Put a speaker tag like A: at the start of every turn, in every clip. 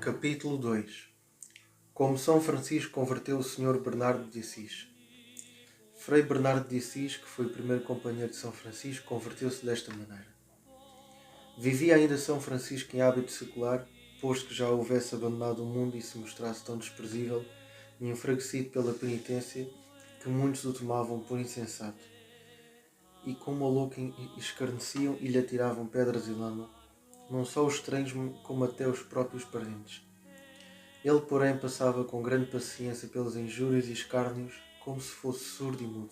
A: Capítulo 2. Como São Francisco converteu o Sr. Bernardo de Assis. Frei Bernardo de Assis, que foi o primeiro companheiro de São Francisco, converteu-se desta maneira. Vivia ainda São Francisco em hábito secular, posto que já houvesse abandonado o mundo e se mostrasse tão desprezível e enfraquecido pela penitência que muitos o tomavam por insensato. E como maluco escarneciam e lhe atiravam pedras e lama, não só os estranhos como até os próprios parentes. Ele, porém, passava com grande paciência pelas injúrias e escárnios, como se fosse surdo e mudo.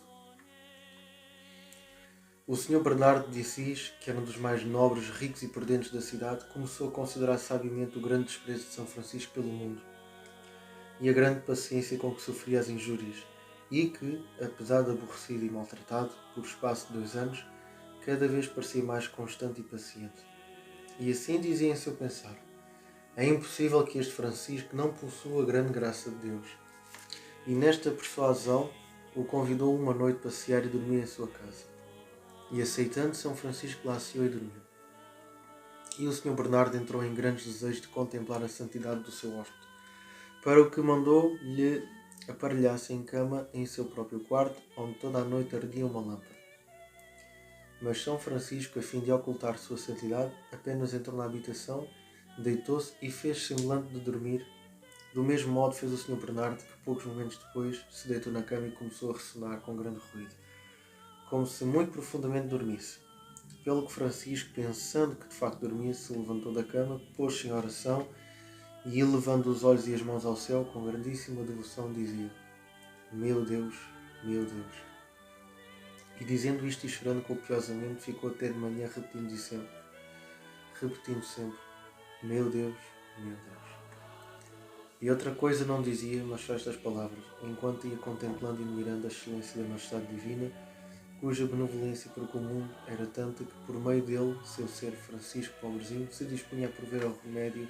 A: O Sr. Bernardo de Assis, que era um dos mais nobres, ricos e prudentes da cidade, começou a considerar sabiamente o grande desprezo de São Francisco pelo mundo e a grande paciência com que sofria as injúrias, e que, apesar de aborrecido e maltratado, por espaço de 2 anos, cada vez parecia mais constante e paciente. E assim dizia em seu pensar: é impossível que este Francisco não possua a grande graça de Deus. E nesta persuasão o convidou uma noite para passear e dormir em sua casa. E aceitando, São Francisco lá se e dormiu. E o Sr. Bernardo entrou em grandes desejos de contemplar a santidade do seu hóspede, para o que mandou lhe aparelhasse em cama em seu próprio quarto, onde toda a noite ardia uma lâmpada. Mas São Francisco, a fim de ocultar sua santidade, apenas entrou na habitação, deitou-se e fez semblante de dormir. Do mesmo modo fez o Sr. Bernardo, que poucos momentos depois se deitou na cama e começou a ressonar com grande ruído, como se muito profundamente dormisse. Pelo que Francisco, pensando que de facto dormia, se levantou da cama, pôs-se em oração e, elevando os olhos e as mãos ao céu, com grandíssima devoção dizia: Meu Deus, meu Deus. E dizendo isto e chorando copiosamente, ficou até de manhã repetindo sempre: Meu Deus, meu Deus. E outra coisa não dizia, mas só estas palavras, enquanto ia contemplando e admirando a excelência da majestade divina, cuja benevolência para com o mundo era tanta que, por meio dele, seu ser Francisco pobrezinho, se dispunha a prover ao remédio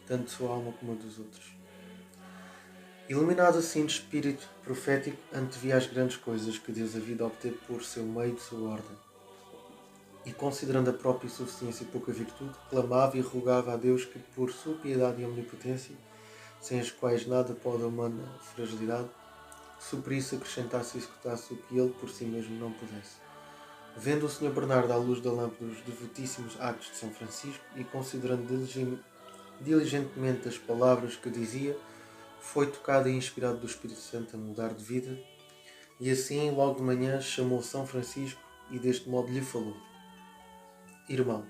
A: tanto de sua alma como a dos outros. Iluminado assim de espírito profético, antevia as grandes coisas que Deus havia de obter por seu meio de sua ordem. E, considerando a própria insuficiência e pouca virtude, clamava e rogava a Deus que, por sua piedade e omnipotência, sem as quais nada pode a humana fragilidade, suprisse, acrescentasse e executasse o que ele por si mesmo não pudesse. Vendo o Sr. Bernardo à luz da lâmpada os devotíssimos atos de São Francisco e considerando diligentemente as palavras que dizia, foi tocado e inspirado do Espírito Santo a mudar de vida, e assim, logo de manhã, chamou São Francisco e deste modo lhe falou: Irmão,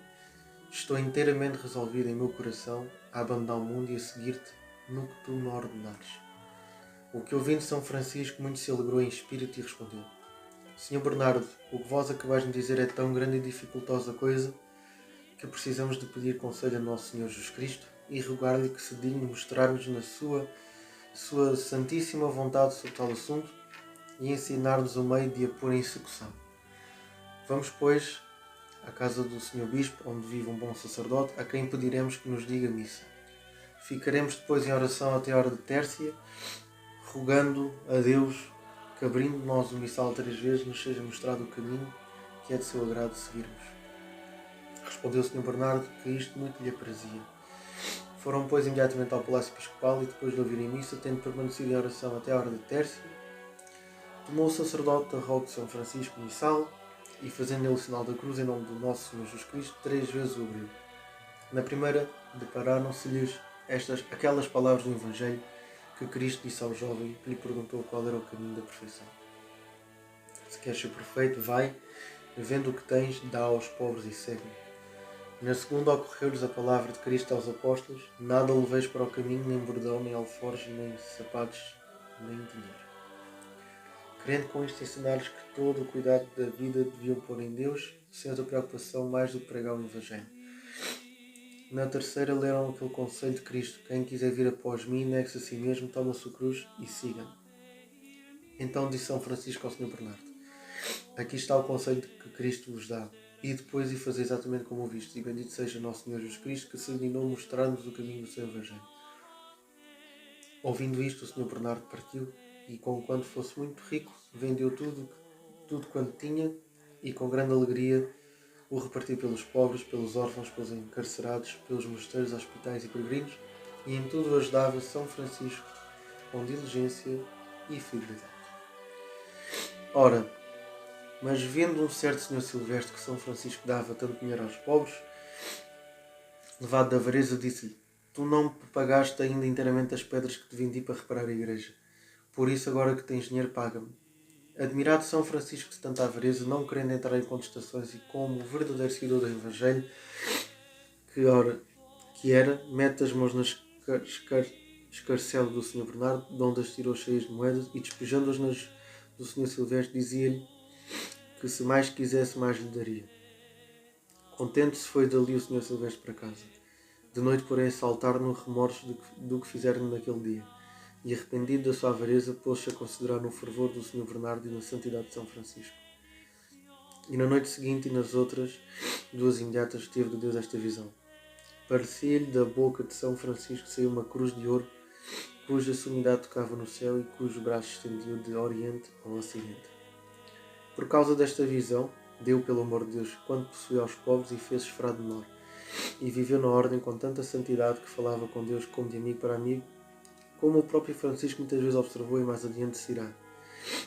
A: estou inteiramente resolvido em meu coração a abandonar o mundo e a seguir-te no que tu me ordenares. O que ouvindo São Francisco muito se alegrou em espírito e respondeu: Sr. Bernardo, o que vós acabais de me dizer é tão grande e dificultosa coisa que precisamos de pedir conselho a Nosso Senhor Jesus Cristo e rogar-lhe que se digne mostrar-nos na sua santíssima vontade sobre tal assunto e ensinar-nos o meio de a pôr em execução. Vamos, pois, à casa do Sr. Bispo, onde vive um bom sacerdote, a quem pediremos que nos diga missa. Ficaremos depois em oração até a hora de tércia, rogando a Deus que, abrindo nós o missal 3 vezes, nos seja mostrado o caminho que é de seu agrado seguirmos. Respondeu o Sr. Bernardo que isto muito lhe aprazia. Foram, pois, imediatamente ao Palácio Episcopal e, depois de ouvirem missa, tendo permanecido em oração até a hora de tércia, tomou o sacerdote a rogo de São Francisco o missal e, fazendo ele o sinal da cruz em nome do Nosso Senhor Jesus Cristo, 3 vezes o abriu. Na primeira, depararam-se-lhes aquelas palavras do Evangelho que Cristo disse ao jovem que lhe perguntou qual era o caminho da perfeição: Se queres ser perfeito, vai, vendo o que tens, dá aos pobres e segue-me. Na segunda, ocorreu-lhes a palavra de Cristo aos apóstolos: Nada leveis para o caminho, nem bordão, nem alforjes, nem sapatos, nem dinheiro. Querendo com isto ensinar-lhes que todo o cuidado da vida deviam pôr em Deus, sem outra preocupação mais do que pregar o Evangelho. Na terceira, leram aquele conselho de Cristo: Quem quiser vir após mim, negue-se a si mesmo, toma a sua cruz e siga-me. Então disse São Francisco ao Sr. Bernardo: Aqui está o conselho que Cristo vos dá. E depois e fazer exatamente como o viste. E bendito seja Nosso Senhor Jesus Cristo, que se dignou mostrar-nos o caminho do seu Evangelho. Ouvindo isto, o Sr. Bernardo partiu e, conquanto fosse muito rico, vendeu tudo quanto tinha e, com grande alegria, o repartiu pelos pobres, pelos órfãos, pelos encarcerados, pelos mosteiros, hospitais e peregrinos, e em tudo ajudava São Francisco com diligência e fidelidade. Ora, mas vendo um certo senhor Silvestre que São Francisco dava tanto dinheiro aos pobres, levado da avareza, disse-lhe: Tu não me pagaste ainda inteiramente as pedras que te vendi para reparar a igreja. Por isso, agora que tens dinheiro, paga-me. Admirado São Francisco de tanta avareza, não querendo entrar em contestações e como verdadeiro seguidor do Evangelho, que era, mete as mãos na escarcela do Sr. Bernardo, de onde as tirou cheias de moedas, e despejando-as nas do Sr. Silvestre, dizia-lhe que se mais quisesse, mais lhe daria. Contente-se foi dali o Sr. Silvestre para casa. De noite, porém, saltar no remorso do que fizeram naquele dia, e arrependido da sua avareza, pôs-se a considerar no fervor do Sr. Bernardo e na santidade de São Francisco. E na noite seguinte e nas outras duas imediatas teve de Deus esta visão. Parecia-lhe da boca de São Francisco sair uma cruz de ouro, cuja sumidade tocava no céu e cujo braço estendia de oriente ao ocidente. Por causa desta visão, deu pelo amor de Deus quanto possuía aos pobres e fez-se frade menor. E viveu na ordem com tanta santidade que falava com Deus como de amigo para amigo, como o próprio Francisco muitas vezes observou e mais adiante se irá.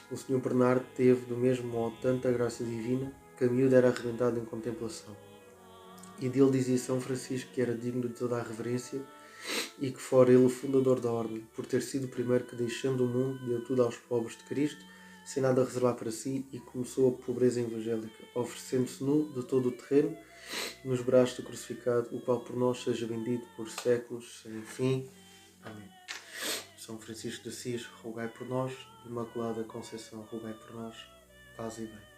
A: O Sr. Bernardo teve do mesmo modo tanta graça divina que a miúdo era arrebentado em contemplação. E dele dizia São Francisco que era digno de toda a reverência e que fora ele o fundador da ordem, por ter sido o primeiro que, deixando o mundo, deu tudo aos pobres de Cristo, sem nada a reservar para si, e começou a pobreza evangélica, oferecendo-se nu de todo o terreno, nos braços do crucificado, o qual por nós seja bendito por séculos sem fim. Amém. São Francisco de Assis, rogai por nós. Imaculada Conceição, rogai por nós. Paz e bem.